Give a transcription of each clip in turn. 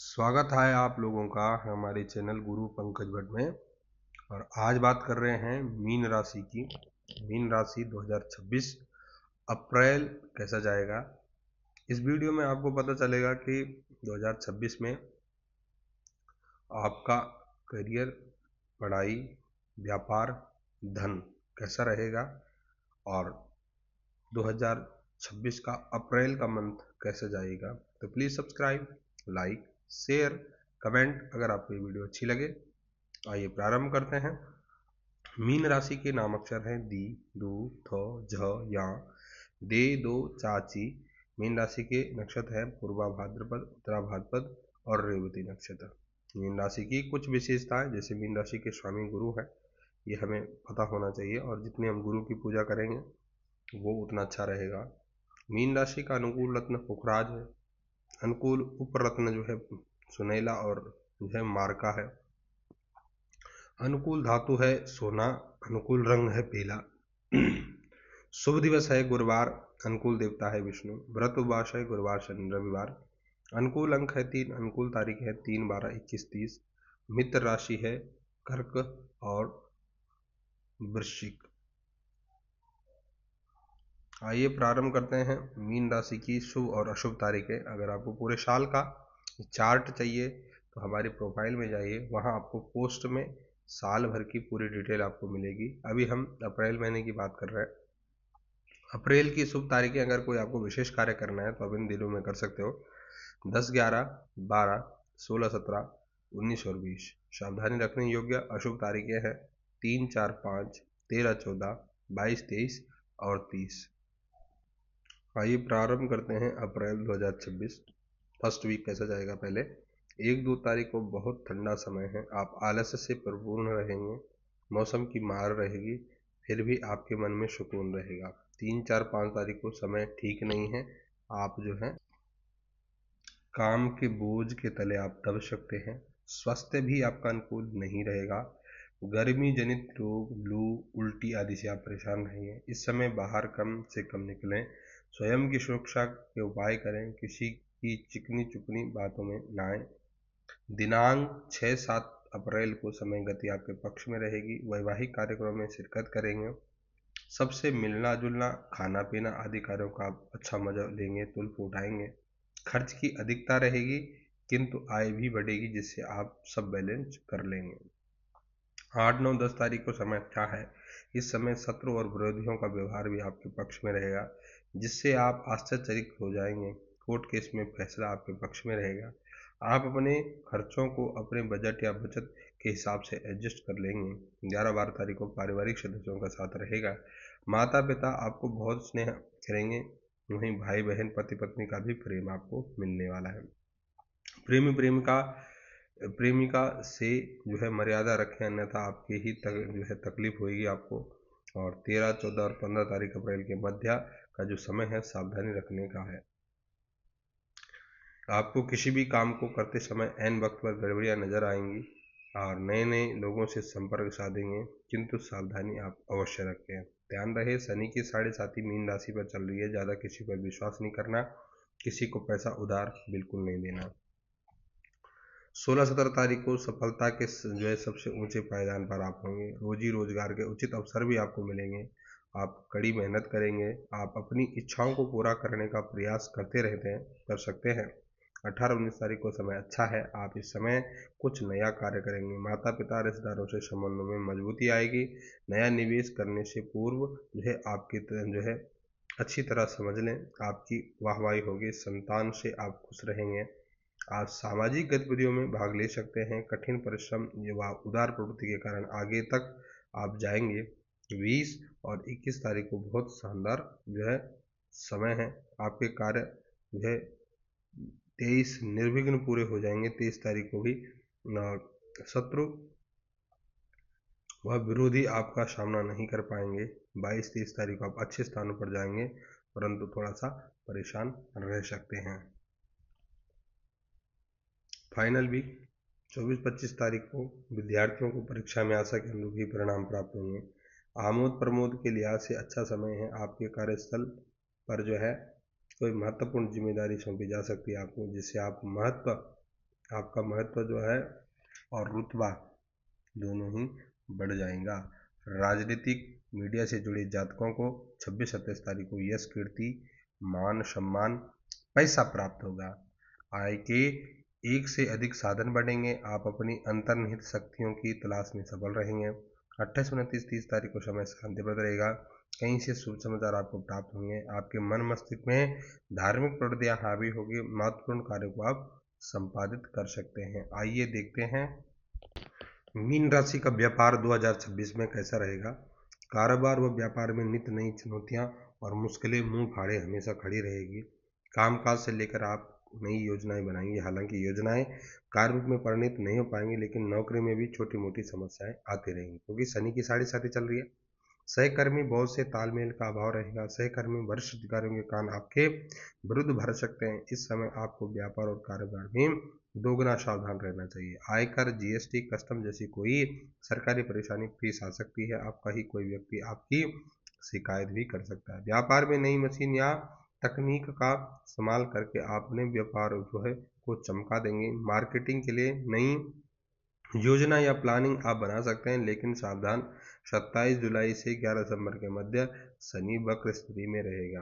स्वागत है आप लोगों का हमारे चैनल गुरु पंकज भट्ट में। और आज बात कर रहे हैं मीन राशि की। मीन राशि 2026 अप्रैल कैसा जाएगा। इस वीडियो में आपको पता चलेगा कि 2026 में आपका करियर, पढ़ाई, व्यापार, धन कैसा रहेगा और 2026 का अप्रैल का मंथ कैसे जाएगा। तो please subscribe, like, share, comment अगर आपको ये वीडियो अच्छी लगे। आइए प्रारंभ करते हैं। मीन राशि के नाम अक्षर हैं दी, दू, थ, झ, या, दे, दो, चाची। मीन राशि के नक्षत्र हैं पूर्वा भाद्रपद, उत्तरा भाद्रपद और रेवती नक्षत्र। मीन राशि की कुछ विशेषताएं, जैसे मीन राशि के स्वामी गुरु है, ये हमें पता होना चाहिए और जितने हम गुरु की पूजा करेंगे वो उतना अच्छा रहेगा। मीन राशि का अनुकूल रत्न पुखराज है। अनुकूल उपरत्न जो है सुनैला और जो है मार्का है। अनुकूल धातु है सोना। अनुकूल रंग है पीला। शुभ दिवस है गुरुवार। अनुकूल देवता है विष्णु। व्रत उपवास है गुरुवार, शनि, रविवार। अनुकूल अंक है 3। अनुकूल तारीख है 3, 12, 21, 30। मित्र राशि है कर्क और वृश्चिक। आइए प्रारंभ करते हैं मीन राशि की शुभ और अशुभ तारीखें। अगर आपको पूरे साल का चार्ट चाहिए तो हमारे प्रोफाइल में जाइए, वहां आपको पोस्ट में साल भर की पूरी डिटेल आपको मिलेगी। अभी हम अप्रैल महीने की बात कर रहे हैं। अप्रैल की शुभ तारीखें, अगर कोई आपको विशेष कार्य करना है तो आप इन दिनों में कर सकते हो। 10, 11, 12, 16, 17, 19 और 20। सावधानी रखने योग्य अशुभ तारीखें हैं 3, 4, 5, 13, 14, 22, 23 और 30। आइए प्रारंभ करते हैं अप्रैल 2026 फर्स्ट वीक कैसा जाएगा। पहले 1-2 तारीख को बहुत ठंडा समय है। आप आलस्य से परिपूर्ण रहेंगे। मौसम की मार रहेगी, फिर भी आपके मन में सुकून रहेगा। 3, 4, 5 तारीख को समय ठीक नहीं है। आप जो है काम के बोझ के तले आप दब सकते हैं। स्वास्थ्य भी आपका अनुकूल नहीं रहेगा। गर्मी जनित रोग, लू, उल्टी आदि से आप परेशान रहेंगे। इस समय बाहर कम से कम निकलें। स्वयं की सुरक्षा के उपाय करें। किसी की चिकनी चुपनी बातों में ना आए। दिनांक 6-7 अप्रैल को समय गति आपके पक्ष में रहेगी। वैवाहिक कार्यक्रमों में शिरकत करेंगे। सबसे मिलना जुलना, खाना पीना आदि कार्यों का आप अच्छा मजा लेंगे, तुल्फ उठाएंगे। खर्च की अधिकता रहेगी किंतु आय भी बढ़ेगी, जिससे आप सब बैलेंस कर लेंगे। 8, 9, 10 तारीख को समय अच्छा है। इस समय शत्रु और विरोधियों का व्यवहार भी आपके पक्ष में रहेगा, जिससे आप आश्चर्यचकित हो जाएंगे। कोर्ट केस में फैसला आपके पक्ष में रहेगा। आप अपने खर्चों को अपने बजट या बचत के हिसाब से एडजस्ट कर लेंगे। 11, 12 तारीख को पारिवारिक सदस्यों का साथ रहेगा। माता पिता आपको बहुत स्नेह करेंगे। वहीं भाई बहन, पति पत्नी का भी प्रेम आपको मिलने वाला है। प्रेमिका से जो है मर्यादा रखें, अन्यथा आपकी ही जो है तकलीफ होगी आपको। और 13, 14 और 15 तारीख अप्रैल के मध्य का जो समय है सावधानी रखने का है। आपको किसी भी काम को करते समय ऐन वक्त पर गड़बड़ियां नजर आएंगी और नए नए लोगों से संपर्क साधेंगे, किंतु सावधानी आप अवश्य रखें। ध्यान रहे, शनि की 7.5 मीन राशि पर चल रही है। ज़्यादा किसी पर विश्वास नहीं करना। किसी को पैसा उधार बिल्कुल नहीं देना। 16, 17 तारीख को सफलता के जो है सबसे ऊंचे पायदान पर आप होंगे। रोजी रोजगार के उचित अवसर भी आपको मिलेंगे। आप कड़ी मेहनत करेंगे। आप अपनी इच्छाओं को पूरा करने का प्रयास करते रहते हैं, कर सकते हैं। 18, 19 तारीख को समय अच्छा है। आप इस समय कुछ नया कार्य करेंगे। माता पिता रिश्तेदारों से संबंधों में मजबूती आएगी। नया निवेश करने से पूर्व जो है आपकी जो है अच्छी तरह समझ लें, आपकी वाहवाही होगी। संतान से आप खुश रहेंगे। आप सामाजिक गतिविधियों में भाग ले सकते हैं। कठिन परिश्रम व उदार प्रवृत्ति के कारण आगे तक आप जाएंगे। 20 और 21 तारीख को बहुत शानदार जो है समय है। आपके कार्य जो है 23 निर्विघ्न पूरे हो जाएंगे। 23 तारीख को भी शत्रु वह विरोधी आपका सामना नहीं कर पाएंगे। 22, 23 तारीख को आप अच्छे स्थानों पर जाएंगे, परंतु थोड़ा सा परेशान रह सकते हैं। फाइनल वीक 24, 25 तारीख को विद्यार्थियों को परीक्षा में आशा के अनुरूप ही परिणाम प्राप्त होंगे। आमोद प्रमोद के लिहाज से अच्छा समय है। आपके कार्यस्थल पर जो है कोई महत्वपूर्ण जिम्मेदारी सौंपी जा सकती है आपको, जिससे आप महत्व आपका महत्व जो है और रुतबा दोनों ही बढ़ जाएगा। राजनीतिक मीडिया से जुड़े जातकों को 26-27 तारीख को यश, कीर्ति, मान, सम्मान, पैसा प्राप्त होगा। आय के एक से अधिक साधन बढ़ेंगे। आप अपनी अंतर्निहित शक्तियों की तलाश में सफल रहेंगे। 28, 29, 30 तारीख को समय शांतिप्रद रहेगा। कहीं से शुभ समाचार आपको प्राप्त होंगे। आपके मन मस्तिष्क में धार्मिक प्रवृत्तियां हावी होगी। महत्वपूर्ण कार्यों को आप संपादित कर सकते हैं। आइए देखते हैं मीन राशि का व्यापार 2026 में कैसा रहेगा। कारोबार व व्यापार में नित्य नई चुनौतियां और मुश्किलें मुंह फाड़े हमेशा खड़ी रहेगी। कामकाज से लेकर आप नई योजनाएं बनाएंगे। हालांकि योजनाएं कार्य रूप में परिणित नहीं हो पाएंगी, लेकिन नौकरी में भी छोटी मोटी समस्याएं आती रहेंगी, क्योंकि शनि की साढ़े साथी चल रही है। सहकर्मी बहुत से तालमेल का अभाव रहेगा। सहकर्मी वरिष्ठ अधिकारियों के कान आपके विरुद्ध भर सकते हैं। इस समय आपको व्यापार और कारोबार में दोगुना सावधान रहना चाहिए। आयकर, जीएसटी, कस्टम जैसी कोई सरकारी परेशानी पेश आ सकती है। आपका ही कोई व्यक्ति आपकी शिकायत भी कर सकता है। व्यापार में नई मशीन या तकनीक का इस्तेमाल करके अपने व्यापार जो है को चमका देंगे। मार्केटिंग के लिए नई योजना या प्लानिंग आप बना सकते हैं, लेकिन सावधान, 27 जुलाई से 11 दिसंबर के मध्य शनि वक्र स्थिति में रहेगा।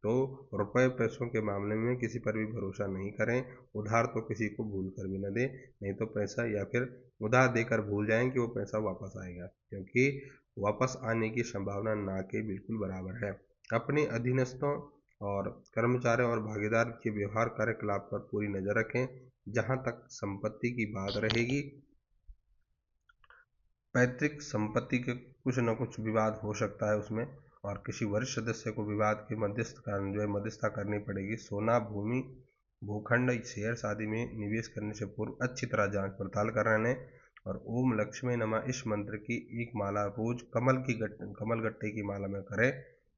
तो रुपए पैसों के मामले में किसी पर भी भरोसा नहीं करें। उधार तो किसी को भूल कर भी न दें, नहीं तो पैसा या फिर उधार देकर भूल जाएं कि वो पैसा वापस आएगा, क्योंकि वापस आने की संभावना ना के बिल्कुल बराबर है। अपने अधीनस्थों और कर्मचारियों और भागीदार के व्यवहार कार्यकलाप पर पूरी नजर रखें। जहां तक संपत्ति की बात रहेगी, पैतृक संपत्ति के कुछ न कुछ विवाद हो सकता है उसमें, और किसी वरिष्ठ सदस्य को विवाद के मध्यस्थता करनी पड़ेगी। सोना, भूमि, भूखंड, शेयर्स आदि में निवेश करने से पूर्व अच्छी तरह जांच पड़ताल कर लें। और ओम लक्ष्मी नमः इस मंत्र की एक माला रोज कमल गट्टे की माला में करें।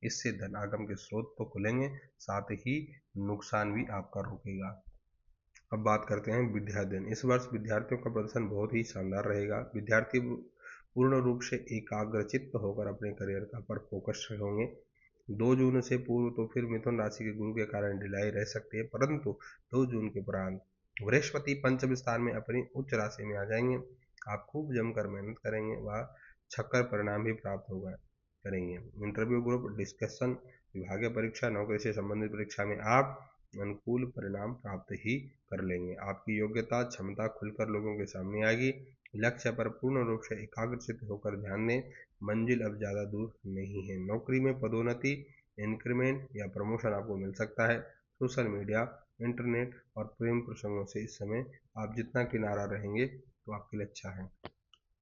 इससे धन आगम के स्रोत तो खुलेंगे, साथ ही नुकसान भी आपका रुकेगा। अब बात करते हैं विद्याध्ययन। इस वर्ष विद्यार्थियों का प्रदर्शन बहुत ही शानदार रहेगा। विद्यार्थी पूर्ण रूप से एकाग्रचित्त होकर अपने करियर का पर फोकस होंगे। 2 जून से पूर्व तो फिर मिथुन राशि के गुरु के कारण ढिलाई रह सकती है, परंतु 2 जून के उपरांत बृहस्पति पंचम स्थान में अपनी उच्च राशि में आ जाएंगे। आप खूब जमकर मेहनत करेंगे, वह छक्कर परिणाम भी प्राप्त होगा करेंगे। इंटरव्यू, ग्रुप डिस्कशन, विभागीय परीक्षा, नौकरी से संबंधित परीक्षा में आप अनुकूल परिणाम प्राप्त ही कर लेंगे। आपकी योग्यता क्षमता खुलकर लोगों के सामने आएगी। लक्ष्य पर पूर्ण रूप से एकाग्रचित होकर ध्यान दें। मंजिल अब ज़्यादा दूर नहीं है। नौकरी में पदोन्नति, इंक्रीमेंट या प्रमोशन आपको मिल सकता है। सोशल मीडिया, इंटरनेट और प्रेम प्रसंगों से इस समय आप जितना किनारा रहेंगे तो आपके लिए अच्छा है।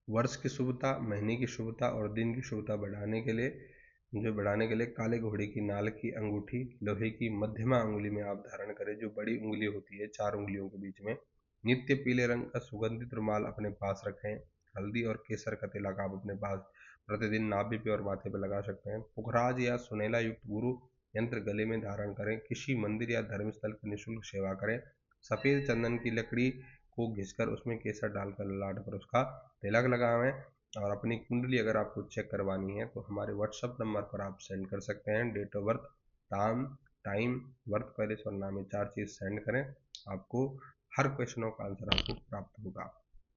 वर्ष की शुभता, महीने की शुभता और दिन की शुभता बढ़ाने के लिए काले घोड़े की नाल की अंगूठी लोहे की मध्यमा अंगुली में आप धारण करें, जो बड़ी उंगली होती है 4 उंगलियों के बीच में। नित्य पीले रंग का सुगंधित रुमाल अपने पास रखें। हल्दी और केसर का तिलक आप अपने पास प्रतिदिन नाभि पे और माथे पे लगा सकते हैं। पुखराज या सुनेला युक्त गुरु यंत्र गले में धारण करें। किसी मंदिर या धर्मस्थल की निःशुल्क सेवा करें। सफेद चंदन की लकड़ी को घिसकर उसमें केसर डालकर ललाट पर उसका तिलक लगावें। और अपनी कुंडली अगर आपको चेक करवानी है तो हमारे व्हाट्सएप नंबर पर आप सेंड कर सकते हैं। Date of birth, time, birth place और नाम, 4 चीज़ सेंड करें। आपको हर क्वेश्चनों का आंसर आपको प्राप्त होगा।